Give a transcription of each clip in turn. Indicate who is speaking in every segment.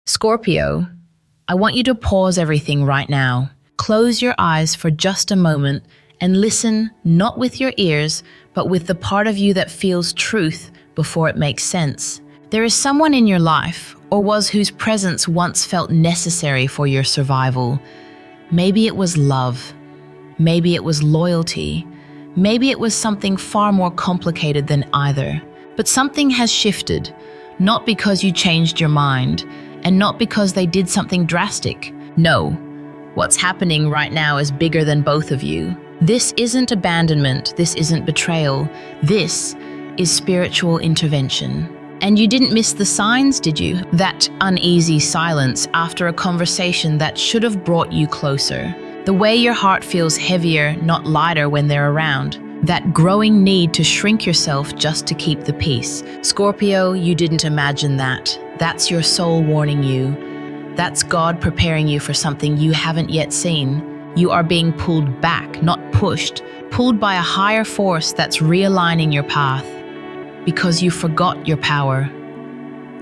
Speaker 1: Scorpio, I want you to pause everything right now. Close your eyes for just a moment and listen, not with your ears, but with the part of you that feels truth before it makes sense. There is someone in your life, or was, whose presence once felt necessary for your survival. Maybe it was love. Maybe it was loyalty. Maybe it was something far more complicated than either. But something has shifted, not because you changed your mind, and not because they did something drastic. No, what's happening right now is bigger than both of you. This isn't abandonment, this isn't betrayal, this is spiritual intervention. And you didn't miss the signs, did you? That uneasy silence after a conversation that should have brought you closer. The way your heart feels heavier, not lighter when they're around. That growing need to shrink yourself just to keep the peace. Scorpio, you didn't imagine that. That's your soul warning you. That's God preparing you for something you haven't yet seen. You are being pulled back, not pushed, pulled by a higher force that's realigning your path. Because you forgot your power.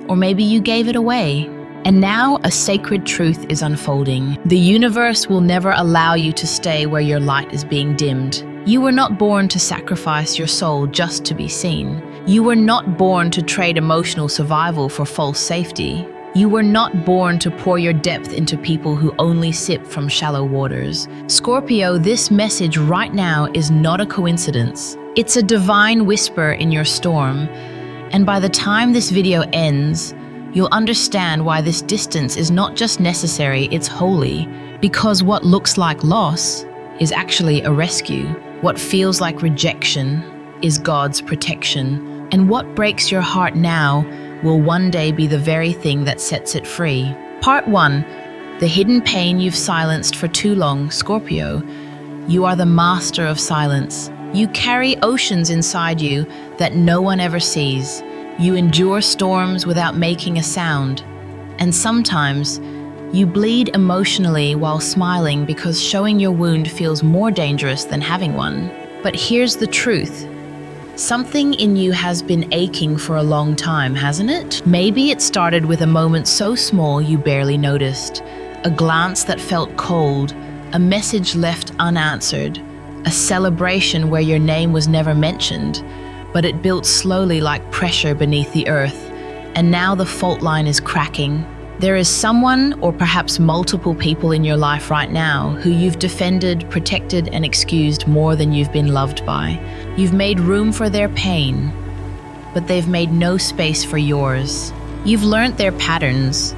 Speaker 1: Or maybe you gave it away. And now a sacred truth is unfolding. The universe will never allow you to stay where your light is being dimmed. You were not born to sacrifice your soul just to be seen. You were not born to trade emotional survival for false safety. You were not born to pour your depth into people who only sip from shallow waters. Scorpio, this message right now is not a coincidence. It's a divine whisper in your storm. And by the time this video ends, you'll understand why this distance is not just necessary, it's holy. Because what looks like loss is actually a rescue. What feels like rejection is God's protection. And what breaks your heart now will one day be the very thing that sets it free. Part 1. The hidden pain you've silenced for too long, Scorpio. You are the master of silence. You carry oceans inside you that no one ever sees. You endure storms without making a sound. And sometimes, you bleed emotionally while smiling because showing your wound feels more dangerous than having one. But here's the truth. Something in you has been aching for a long time, hasn't it? Maybe it started with a moment so small you barely noticed. A glance that felt cold, a message left unanswered, a celebration where your name was never mentioned, but it built slowly like pressure beneath the earth. And now the fault line is cracking. There is someone, or perhaps multiple people in your life right now, who you've defended, protected, and excused more than you've been loved by. You've made room for their pain, but they've made no space for yours. You've learnt their patterns,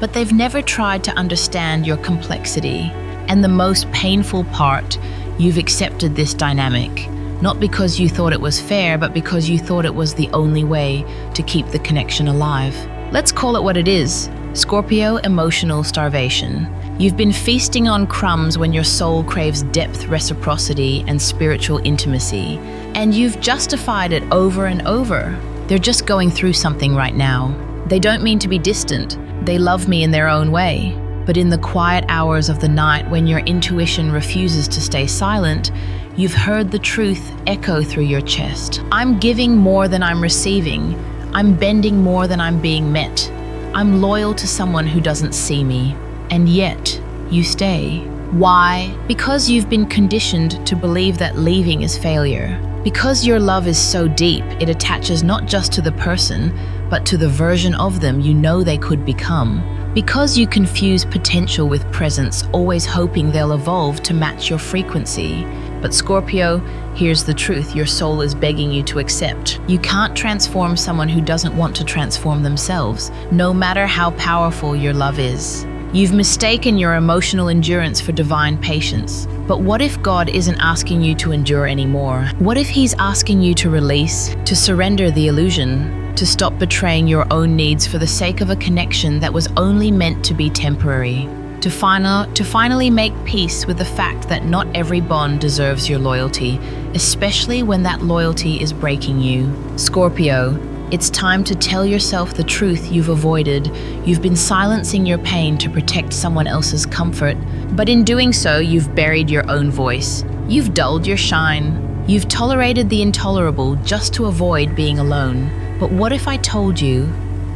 Speaker 1: but they've never tried to understand your complexity. And the most painful part, you've accepted this dynamic, not because you thought it was fair, but because you thought it was the only way to keep the connection alive. Let's call it what it is. Scorpio, emotional starvation. You've been feasting on crumbs when your soul craves depth, reciprocity, and spiritual intimacy. And you've justified it over and over. They're just going through something right now. They don't mean to be distant. They love me in their own way. But in the quiet hours of the night when your intuition refuses to stay silent, you've heard the truth echo through your chest. I'm giving more than I'm receiving. I'm bending more than I'm being met. I'm loyal to someone who doesn't see me. And yet, you stay. Why? Because you've been conditioned to believe that leaving is failure. Because your love is so deep, it attaches not just to the person, but to the version of them you know they could become. Because you confuse potential with presence, always hoping they'll evolve to match your frequency. But Scorpio, here's the truth your soul is begging you to accept. You can't transform someone who doesn't want to transform themselves, no matter how powerful your love is. You've mistaken your emotional endurance for divine patience. But what if God isn't asking you to endure anymore? What if He's asking you to release, to surrender the illusion, to stop betraying your own needs for the sake of a connection that was only meant to be temporary? To finally make peace with the fact that not every bond deserves your loyalty, especially when that loyalty is breaking you. Scorpio, it's time to tell yourself the truth you've avoided. You've been silencing your pain to protect someone else's comfort, but in doing so, you've buried your own voice. You've dulled your shine. You've tolerated the intolerable just to avoid being alone. But what if I told you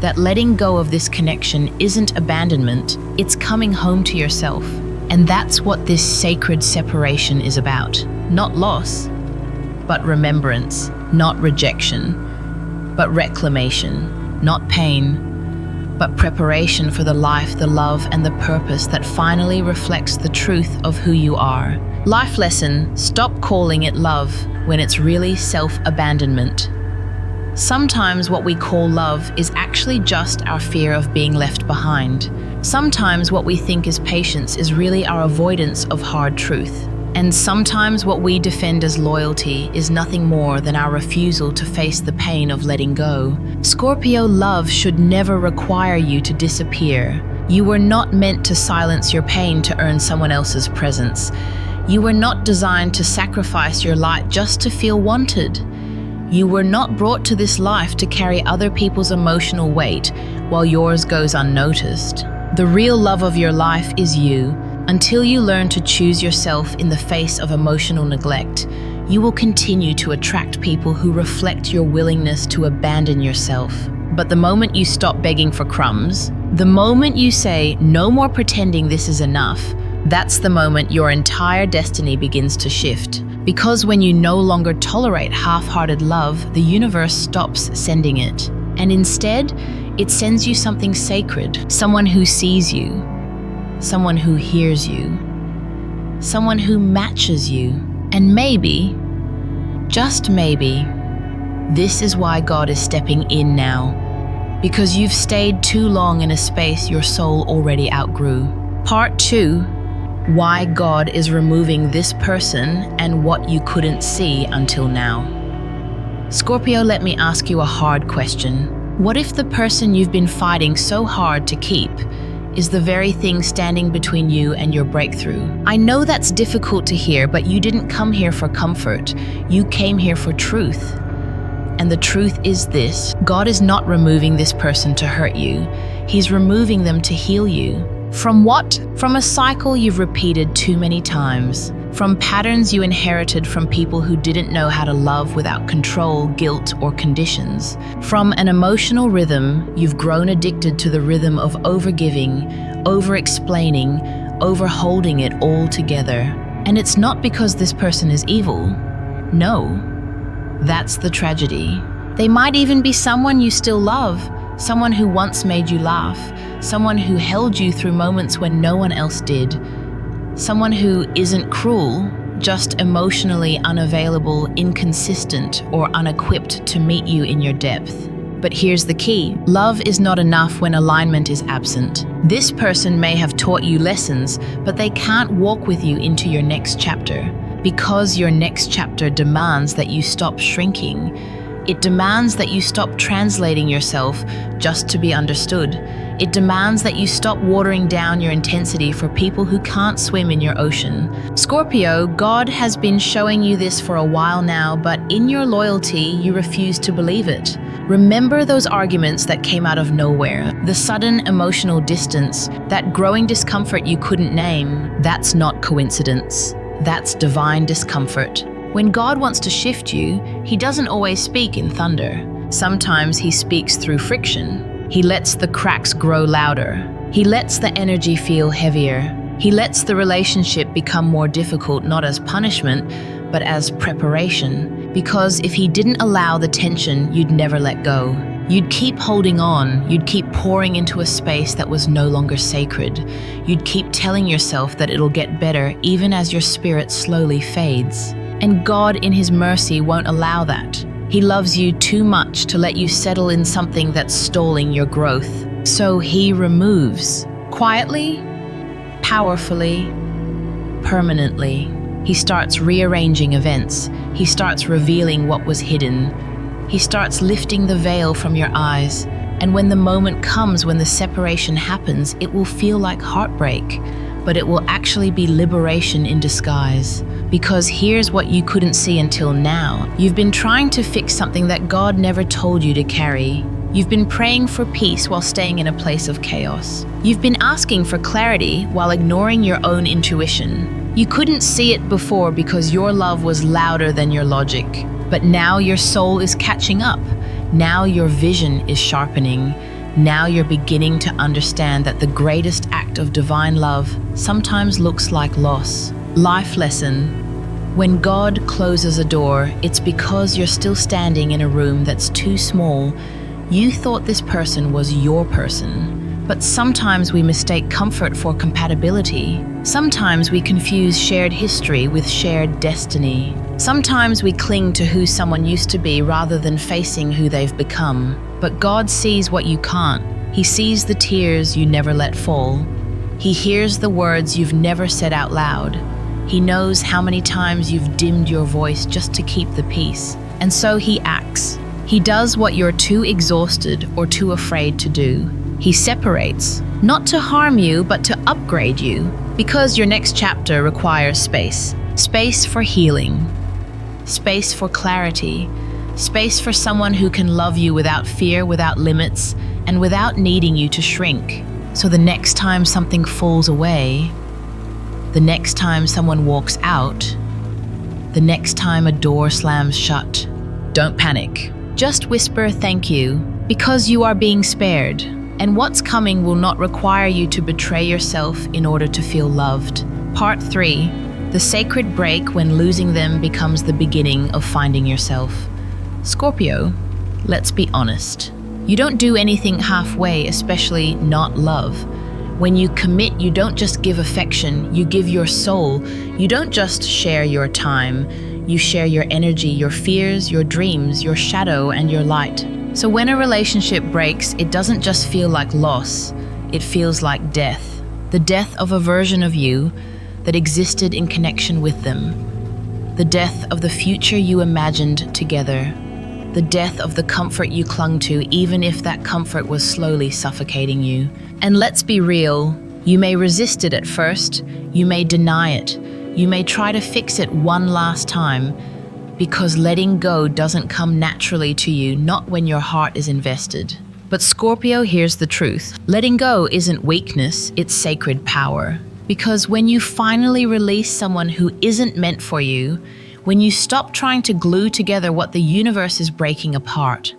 Speaker 1: that letting go of this connection isn't abandonment, it's coming home to yourself. And that's what this sacred separation is about. Not loss, but remembrance. Not rejection, but reclamation. Not pain, but preparation for the life, the love, and the purpose that finally reflects the truth of who you are. Life lesson: stop calling it love when it's really self-abandonment. Sometimes what we call love is actually just our fear of being left behind. Sometimes what we think is patience is really our avoidance of hard truth. And sometimes what we defend as loyalty is nothing more than our refusal to face the pain of letting go. Scorpio, love should never require you to disappear. You were not meant to silence your pain to earn someone else's presence. You were not designed to sacrifice your light just to feel wanted. You were not brought to this life to carry other people's emotional weight while yours goes unnoticed. The real love of your life is you. Until you learn to choose yourself in the face of emotional neglect, you will continue to attract people who reflect your willingness to abandon yourself. But the moment you stop begging for crumbs, the moment you say, "No more pretending this is enough," that's the moment your entire destiny begins to shift. Because when you no longer tolerate half-hearted love, the universe stops sending it. And instead, it sends you something sacred, someone who sees you, someone who hears you, someone who matches you. And maybe, just maybe, this is why God is stepping in now. Because you've stayed too long in a space your soul already outgrew. Part 2. Why God is removing this person and what you couldn't see until now. Scorpio, let me ask you a hard question. What if the person you've been fighting so hard to keep is the very thing standing between you and your breakthrough? I know that's difficult to hear, but you didn't come here for comfort. You came here for truth. And the truth is this: God is not removing this person to hurt you. He's removing them to heal you. From what? From a cycle you've repeated too many times. From patterns you inherited from people who didn't know how to love without control, guilt, or conditions. From an emotional rhythm you've grown addicted to, the rhythm of overgiving, over-explaining, over-holding it all together. And it's not because this person is evil. No. That's the tragedy. They might even be someone you still love, someone who once made you laugh, someone who held you through moments when no one else did, someone who isn't cruel, just emotionally unavailable, inconsistent, or unequipped to meet you in your depth. But here's the key: love is not enough when alignment is absent. This person may have taught you lessons, but they can't walk with you into your next chapter, because your next chapter demands that you stop shrinking. It demands that you stop translating yourself just to be understood. It demands that you stop watering down your intensity for people who can't swim in your ocean. Scorpio, God has been showing you this for a while now, but in your loyalty, you refuse to believe it. Remember those arguments that came out of nowhere, the sudden emotional distance, that growing discomfort you couldn't name. That's not coincidence. That's divine discomfort. When God wants to shift you, He doesn't always speak in thunder. Sometimes He speaks through friction. He lets the cracks grow louder. He lets the energy feel heavier. He lets the relationship become more difficult, not as punishment, but as preparation. Because if He didn't allow the tension, you'd never let go. You'd keep holding on. You'd keep pouring into a space that was no longer sacred. You'd keep telling yourself that it'll get better even as your spirit slowly fades. And God, in His mercy, won't allow that. He loves you too much to let you settle in something that's stalling your growth. So He removes. Quietly, powerfully, permanently. He starts rearranging events. He starts revealing what was hidden. He starts lifting the veil from your eyes. And when the moment comes, when the separation happens, it will feel like heartbreak, but it will actually be liberation in disguise. Because here's what you couldn't see until now. You've been trying to fix something that God never told you to carry. You've been praying for peace while staying in a place of chaos. You've been asking for clarity while ignoring your own intuition. You couldn't see it before because your love was louder than your logic. But now your soul is catching up. Now your vision is sharpening. Now you're beginning to understand that the greatest act of divine love sometimes looks like loss. Life lesson. When God closes a door, it's because you're still standing in a room that's too small. You thought this person was your person. But sometimes we mistake comfort for compatibility. Sometimes we confuse shared history with shared destiny. Sometimes we cling to who someone used to be rather than facing who they've become. But God sees what you can't. He sees the tears you never let fall. He hears the words you've never said out loud. He knows how many times you've dimmed your voice just to keep the peace. And so he acts. He does what you're too exhausted or too afraid to do. He separates, not to harm you, but to upgrade you, because your next chapter requires space. Space for healing, space for clarity, space for someone who can love you without fear, without limits, and without needing you to shrink. So the next time something falls away, the next time someone walks out, the next time a door slams shut, don't panic. Just whisper thank you, because you are being spared. And what's coming will not require you to betray yourself in order to feel loved. Part 3. The sacred break when losing them becomes the beginning of finding yourself. Scorpio, let's be honest. You don't do anything halfway, especially not love. When you commit, you don't just give affection, you give your soul. You don't just share your time, you share your energy, your fears, your dreams, your shadow, and your light. So when a relationship breaks, it doesn't just feel like loss, it feels like death. The death of a version of you that existed in connection with them. The death of the future you imagined together. The death of the comfort you clung to, even if that comfort was slowly suffocating you. And let's be real, you may resist it at first, you may deny it, you may try to fix it one last time, because letting go doesn't come naturally to you, not when your heart is invested. But Scorpio, here's the truth. Letting go isn't weakness, it's sacred power. Because when you finally release someone who isn't meant for you, when you stop trying to glue together what the universe is breaking apart,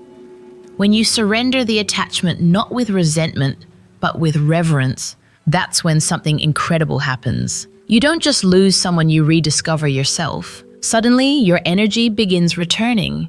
Speaker 1: when you surrender the attachment not with resentment, but with reverence, that's when something incredible happens. You don't just lose someone, you rediscover yourself. Suddenly, your energy begins returning.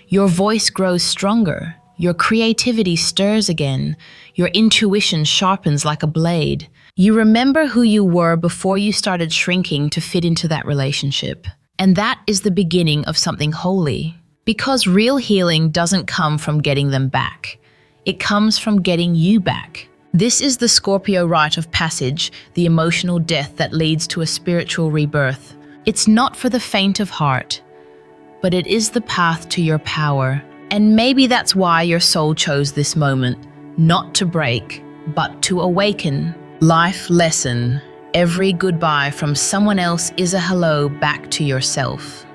Speaker 1: Your voice grows stronger. Your creativity stirs again. Your intuition sharpens like a blade. You remember who you were before you started shrinking to fit into that relationship. And that is the beginning of something holy. Because real healing doesn't come from getting them back. It comes from getting you back. This is the Scorpio rite of passage, the emotional death that leads to a spiritual rebirth. It's not for the faint of heart, but it is the path to your power. And maybe that's why your soul chose this moment, not to break, but to awaken. Life lesson. Every goodbye from someone else is a hello back to yourself.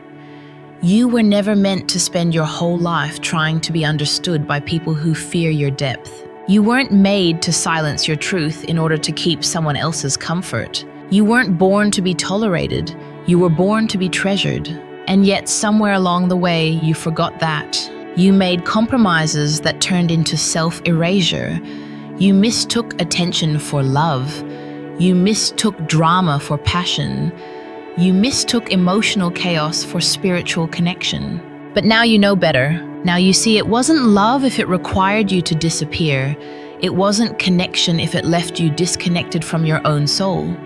Speaker 1: You were never meant to spend your whole life trying to be understood by people who fear your depth. You weren't made to silence your truth in order to keep someone else's comfort. You weren't born to be tolerated. You were born to be treasured. And yet somewhere along the way, you forgot that. You made compromises that turned into self-erasure. You mistook attention for love. You mistook drama for passion. You mistook emotional chaos for spiritual connection. But now you know better. Now you see it wasn't love if it required you to disappear. It wasn't connection if it left you disconnected from your own soul.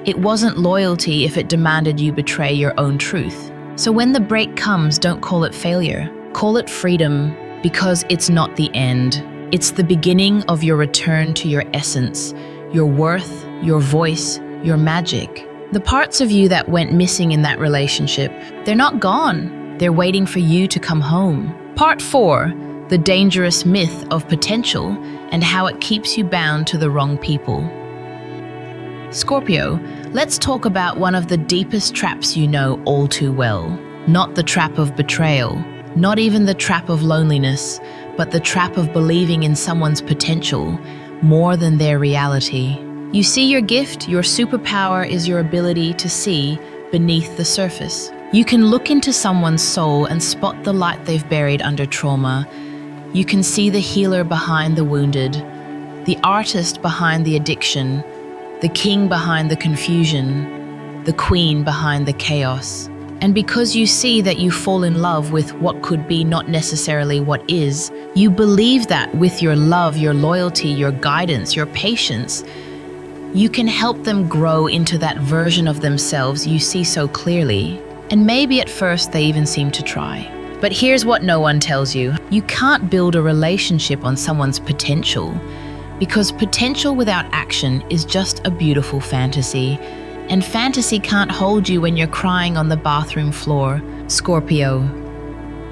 Speaker 1: It wasn't loyalty if it demanded you betray your own truth. So when the break comes, don't call it failure. Call it freedom, because it's not the end. It's the beginning of your return to your essence, your worth, your voice, your magic. The parts of you that went missing in that relationship, they're not gone. They're waiting for you to come home. Part 4, the dangerous myth of potential and how it keeps you bound to the wrong people. Scorpio, let's talk about one of the deepest traps you know all too well. Not the trap of betrayal, not even the trap of loneliness, but the trap of believing in someone's potential more than their reality. You see, your gift, your superpower is your ability to see beneath the surface. You can look into someone's soul and spot the light they've buried under trauma, You can see the healer behind the wounded, the artist behind the addiction, the king behind the confusion, the queen behind the chaos. And because you see that you fall in love with what could be, not necessarily what is, you believe that with your love, your loyalty, your guidance, your patience, you can help them grow into that version of themselves you see so clearly. And maybe at first they even seem to try. But here's what no one tells you. You can't build a relationship on someone's potential, because potential without action is just a beautiful fantasy. And fantasy can't hold you when you're crying on the bathroom floor. Scorpio,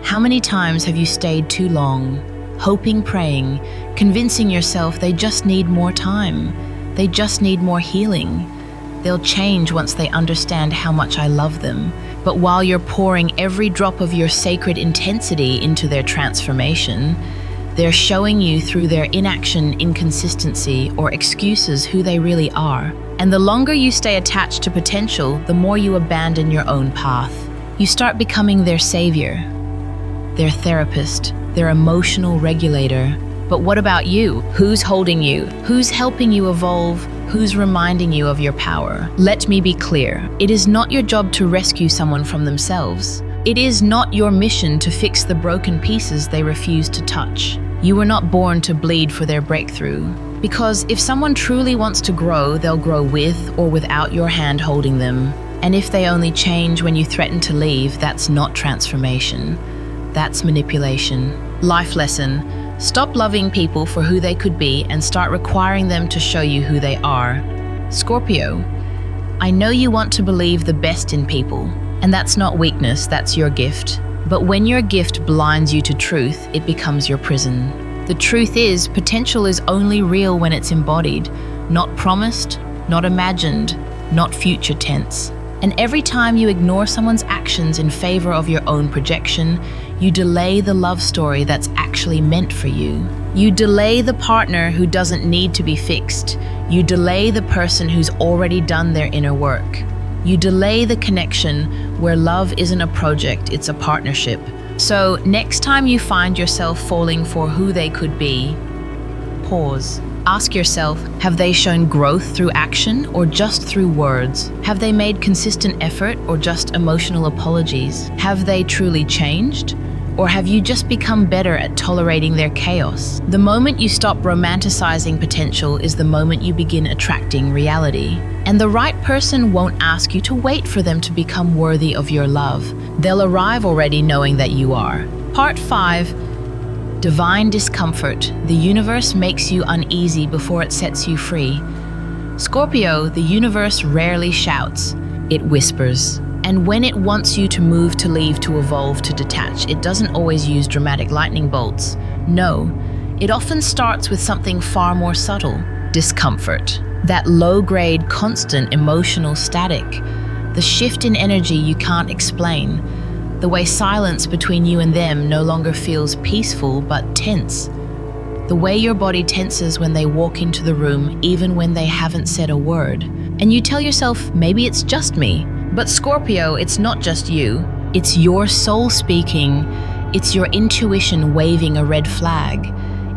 Speaker 1: how many times have you stayed too long, hoping, praying, convincing yourself they just need more time, they just need more healing? They'll change once they understand how much I love them. But while you're pouring every drop of your sacred intensity into their transformation, they're showing you through their inaction, inconsistency, or excuses who they really are. And the longer you stay attached to potential, the more you abandon your own path. You start becoming their savior, their therapist, their emotional regulator. But what about you? Who's holding you? Who's helping you evolve? Who's reminding you of your power? Let me be clear. It is not your job to rescue someone from themselves. It is not your mission to fix the broken pieces they refuse to touch. You were not born to bleed for their breakthrough. Because if someone truly wants to grow, they'll grow with or without your hand holding them. And if they only change when you threaten to leave, that's not transformation. That's manipulation. Life lesson. Stop loving people for who they could be and start requiring them to show you who they are. Scorpio, I know you want to believe the best in people, and that's not weakness, that's your gift. But when your gift blinds you to truth, it becomes your prison. The truth is, potential is only real when it's embodied, not promised, not imagined, not future tense. And every time you ignore someone's actions in favor of your own projection, you delay the love story that's actually meant for you. You delay the partner who doesn't need to be fixed. You delay the person who's already done their inner work. You delay the connection where love isn't a project, it's a partnership. So next time you find yourself falling for who they could be, pause. Ask yourself, have they shown growth through action or just through words? Have they made consistent effort or just emotional apologies? Have they truly changed? Or have you just become better at tolerating their chaos? The moment you stop romanticizing potential is the moment you begin attracting reality. And the right person won't ask you to wait for them to become worthy of your love. They'll arrive already knowing that you are. Part 5. Divine discomfort. The universe makes you uneasy before it sets you free. Scorpio, the universe rarely shouts, it whispers. And when it wants you to move, to leave, to evolve, to detach, it doesn't always use dramatic lightning bolts. No, it often starts with something far more subtle. Discomfort. That low-grade, constant emotional static. The shift in energy you can't explain. The way silence between you and them no longer feels peaceful but tense. The way your body tenses when they walk into the room, even when they haven't said a word. And you tell yourself, maybe it's just me. But Scorpio, it's not just you. It's your soul speaking. It's your intuition waving a red flag.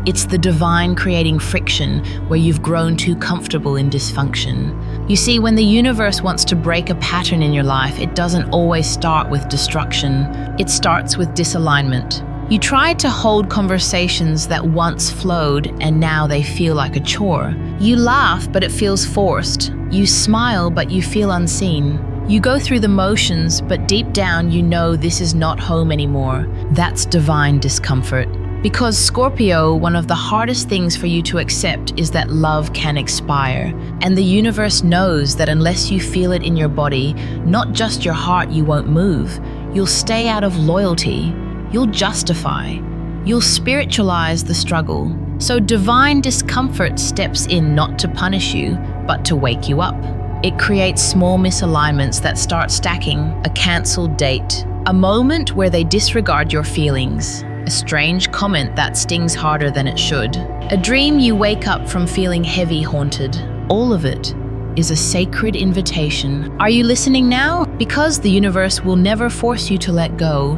Speaker 1: It's the divine creating friction where you've grown too comfortable in dysfunction. You see, when the universe wants to break a pattern in your life, it doesn't always start with destruction. It starts with disalignment. You tried to hold conversations that once flowed and now they feel like a chore. You laugh, but it feels forced. You smile, but you feel unseen. You go through the motions, but deep down you know this is not home anymore. That's divine discomfort. Because Scorpio, one of the hardest things for you to accept is that love can expire. And the universe knows that unless you feel it in your body, not just your heart, you won't move. You'll stay out of loyalty. You'll justify. You'll spiritualize the struggle. So divine discomfort steps in not to punish you, but to wake you up. It creates small misalignments that start stacking. A cancelled date. A moment where they disregard your feelings. A strange comment that stings harder than it should. A dream you wake up from feeling heavy, haunted. All of it is a sacred invitation. Are you listening now? Because the universe will never force you to let go,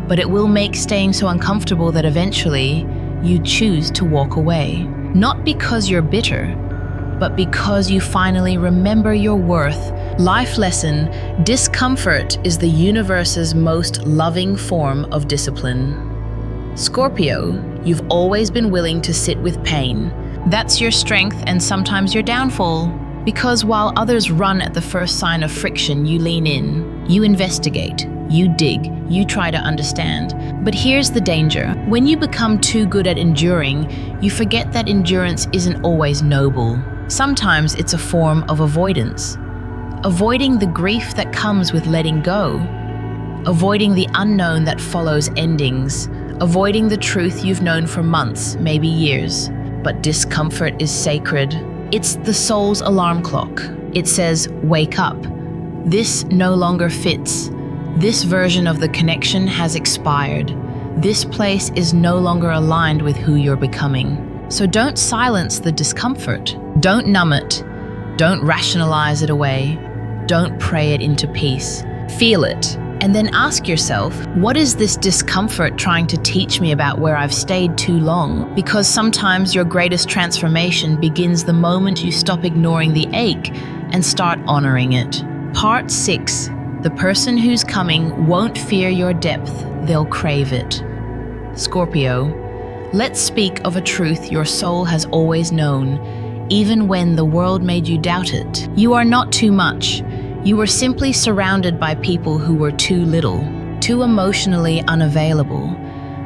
Speaker 1: but it will make staying so uncomfortable that eventually you choose to walk away. Not because you're bitter, but because you finally remember your worth. Life lesson: discomfort is the universe's most loving form of discipline. Scorpio, you've always been willing to sit with pain. That's your strength and sometimes your downfall. Because while others run at the first sign of friction, you lean in, you investigate, you dig, you try to understand. But here's the danger. When you become too good at enduring, you forget that endurance isn't always noble. Sometimes it's a form of avoidance. Avoiding the grief that comes with letting go. Avoiding the unknown that follows endings. Avoiding the truth you've known for months, maybe years. But discomfort is sacred. It's the soul's alarm clock. It says, wake up. This no longer fits. This version of the connection has expired. This place is no longer aligned with who you're becoming. So don't silence the discomfort. Don't numb it. Don't rationalize it away. Don't pray it into peace. Feel it. And then ask yourself, what is this discomfort trying to teach me about where I've stayed too long? Because sometimes your greatest transformation begins the moment you stop ignoring the ache and start honoring it. Part 6. The person who's coming won't fear your depth, they'll crave it. Scorpio, let's speak of a truth your soul has always known, even when the world made you doubt it. You are not too much. You were simply surrounded by people who were too little, too emotionally unavailable,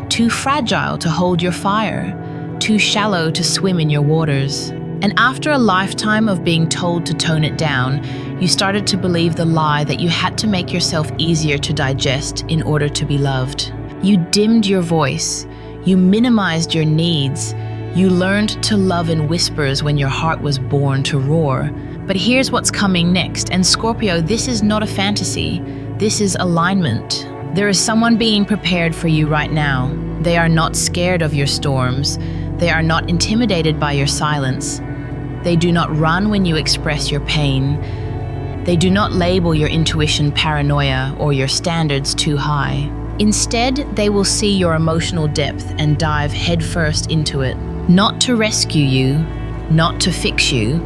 Speaker 1: too fragile to hold your fire, too shallow to swim in your waters. And after a lifetime of being told to tone it down, you started to believe the lie that you had to make yourself easier to digest in order to be loved. You dimmed your voice. You minimized your needs. You learned to love in whispers when your heart was born to roar. But here's what's coming next. And Scorpio, this is not a fantasy. This is alignment. There is someone being prepared for you right now. They are not scared of your storms. They are not intimidated by your silence. They do not run when you express your pain. They do not label your intuition paranoia or your standards too high. Instead, they will see your emotional depth and dive headfirst into it. Not to rescue you, not to fix you,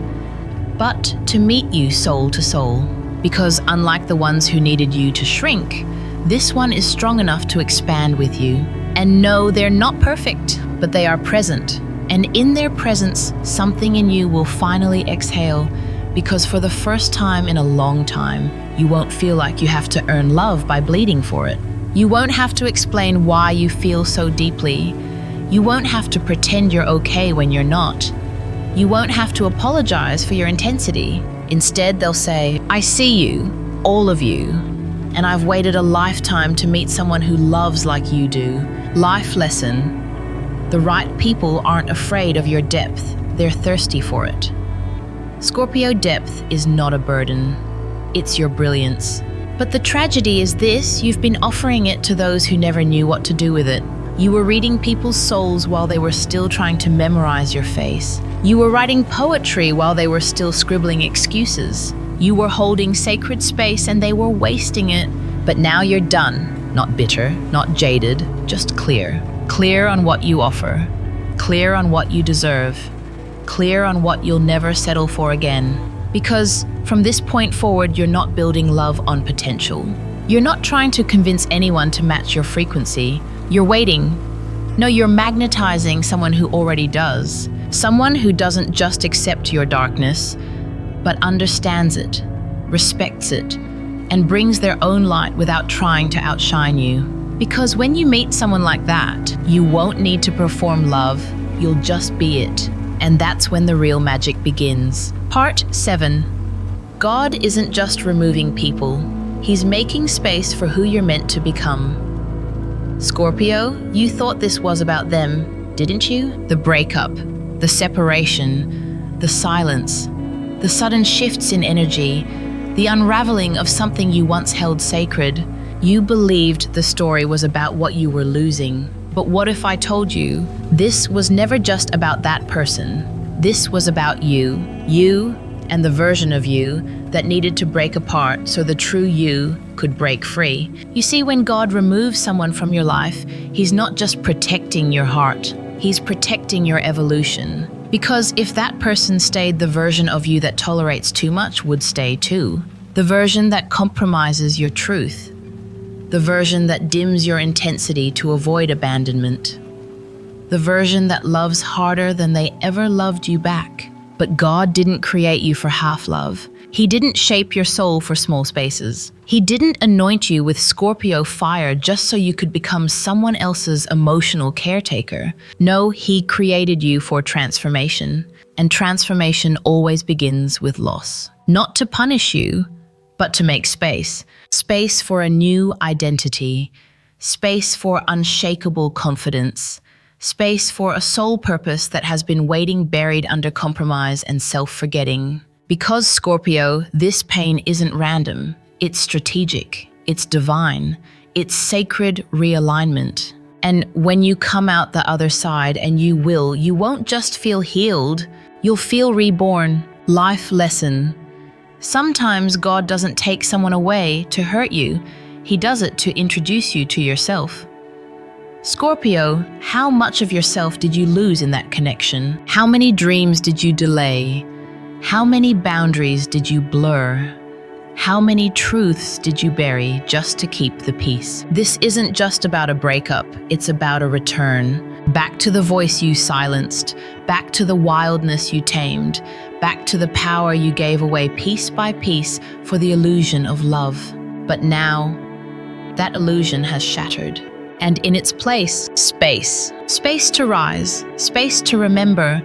Speaker 1: but to meet you soul to soul. Because unlike the ones who needed you to shrink, this one is strong enough to expand with you. And no, they're not perfect, but they are present. And in their presence, something in you will finally exhale, because for the first time in a long time, you won't feel like you have to earn love by bleeding for it. You won't have to explain why you feel so deeply. You won't have to pretend you're okay when you're not. You won't have to apologize for your intensity. Instead, they'll say, I see you, all of you, and I've waited a lifetime to meet someone who loves like you do. Life lesson: the right people aren't afraid of your depth, they're thirsty for it. Scorpio, depth is not a burden, it's your brilliance. But the tragedy is this: you've been offering it to those who never knew what to do with it. You were reading people's souls while they were still trying to memorize your face. You were writing poetry while they were still scribbling excuses. You were holding sacred space and they were wasting it. But now you're done. Not bitter, not jaded, just clear. Clear on what you offer. Clear on what you deserve. Clear on what you'll never settle for again. Because from this point forward, you're not building love on potential. You're not trying to convince anyone to match your frequency. You're waiting. No, you're magnetizing someone who already does. Someone who doesn't just accept your darkness, but understands it, respects it, and brings their own light without trying to outshine you. Because when you meet someone like that, you won't need to perform love, you'll just be it. And that's when the real magic begins. Part 7. God isn't just removing people, He's making space for who you're meant to become. Scorpio, you thought this was about them, didn't you? The breakup, the separation, the silence, the sudden shifts in energy, the unraveling of something you once held sacred. You believed the story was about what you were losing. But what if I told you this was never just about that person? This was about you and the version of you that needed to break apart so the true you could break free. You see, when God removes someone from your life, He's not just protecting your heart. He's protecting your evolution. Because if that person stayed, the version of you that tolerates too much would stay too. The version that compromises your truth. The version that dims your intensity to avoid abandonment. The version that loves harder than they ever loved you back. But God didn't create you for half love. He didn't shape your soul for small spaces. He didn't anoint you with Scorpio fire just so you could become someone else's emotional caretaker. No, He created you for transformation. And transformation always begins with loss. Not to punish you, but to make space. Space for a new identity. Space for unshakable confidence. Space for a soul purpose that has been waiting buried under compromise and self-forgetting. Because Scorpio, this pain isn't random. It's strategic. It's divine. It's sacred realignment. And when you come out the other side, and you won't just feel healed, you'll feel reborn. Life lesson. Sometimes God doesn't take someone away to hurt you. He does it to introduce you to yourself. Scorpio, how much of yourself did you lose in that connection? How many dreams did you delay? How many boundaries did you blur? How many truths did you bury just to keep the peace? This isn't just about a breakup, it's about a return. Back to the voice you silenced, back to the wildness you tamed, back to the power you gave away piece by piece for the illusion of love. But now, that illusion has shattered. And in its place, space. Space to rise, space to remember,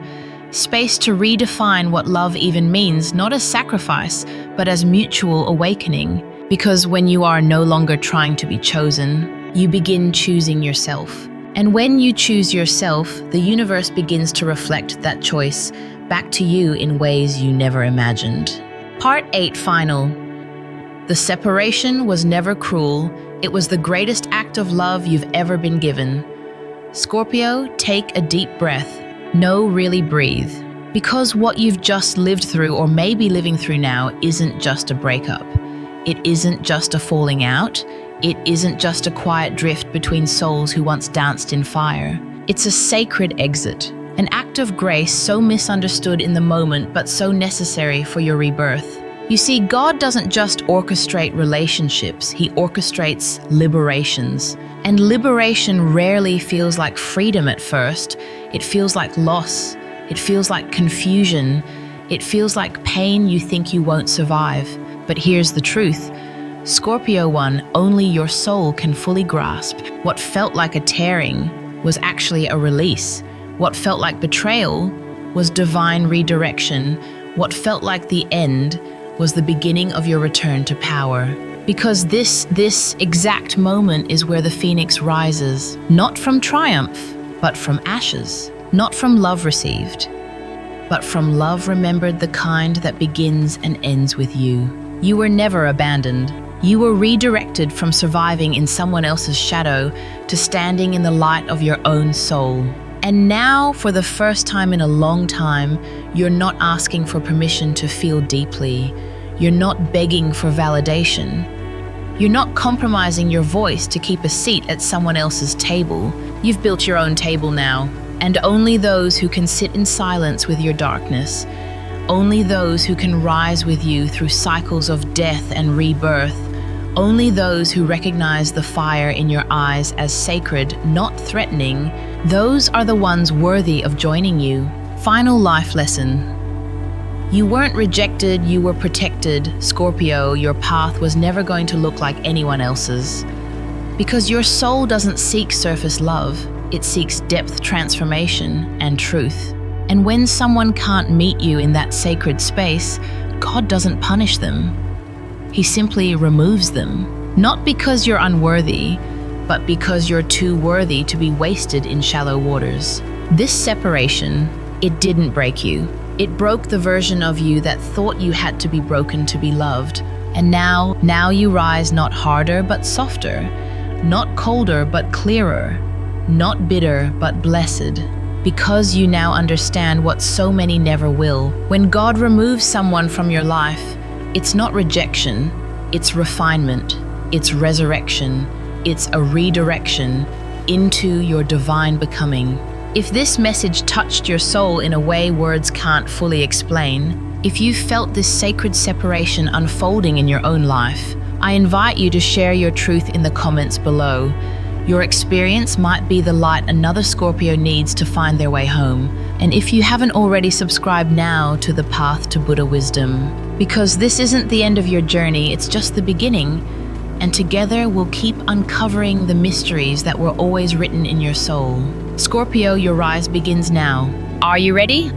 Speaker 1: space to redefine what love even means, not as sacrifice, but as mutual awakening. Because when you are no longer trying to be chosen, you begin choosing yourself. And when you choose yourself, the universe begins to reflect that choice back to you in ways you never imagined. Part 8 final. The separation was never cruel. It was the greatest act of love you've ever been given. Scorpio, take a deep breath. No, really breathe. Because what you've just lived through or may be living through now isn't just a breakup. It isn't just a falling out. It isn't just a quiet drift between souls who once danced in fire. It's a sacred exit. An act of grace so misunderstood in the moment but so necessary for your rebirth. You see, God doesn't just orchestrate relationships, He orchestrates liberations. And liberation rarely feels like freedom at first. It feels like loss. It feels like confusion. It feels like pain you think you won't survive. But here's the truth. Scorpio 1, only your soul can fully grasp. What felt like a tearing was actually a release. What felt like betrayal was divine redirection. What felt like the end was the beginning of your return to power. Because this exact moment is where the phoenix rises, not from triumph, but from ashes. Not from love received, but from love remembered, the kind that begins and ends with you. You were never abandoned. You were redirected from surviving in someone else's shadow to standing in the light of your own soul. And now, for the first time in a long time, you're not asking for permission to feel deeply. You're not begging for validation. You're not compromising your voice to keep a seat at someone else's table. You've built your own table now. And only those who can sit in silence with your darkness, only those who can rise with you through cycles of death and rebirth, only those who recognize the fire in your eyes as sacred, not threatening, those are the ones worthy of joining you. Final life lesson. You weren't rejected, you were protected. Scorpio, your path was never going to look like anyone else's. Because your soul doesn't seek surface love, it seeks depth transformation and truth. And when someone can't meet you in that sacred space, God doesn't punish them. He simply removes them. Not because you're unworthy, but because you're too worthy to be wasted in shallow waters. This separation, it didn't break you. It broke the version of you that thought you had to be broken to be loved. And now you rise not harder but softer, not colder but clearer, not bitter but blessed. Because you now understand what so many never will. When God removes someone from your life, it's not rejection, it's refinement, it's resurrection, it's a redirection into your divine becoming. If this message touched your soul in a way words can't fully explain, if you felt this sacred separation unfolding in your own life, I invite you to share your truth in the comments below. Your experience might be the light another Scorpio needs to find their way home. And if you haven't already, subscribe now to the Path to Buddha Wisdom. Because this isn't the end of your journey, it's just the beginning. And together we'll keep uncovering the mysteries that were always written in your soul. Scorpio, your rise begins now. Are you ready?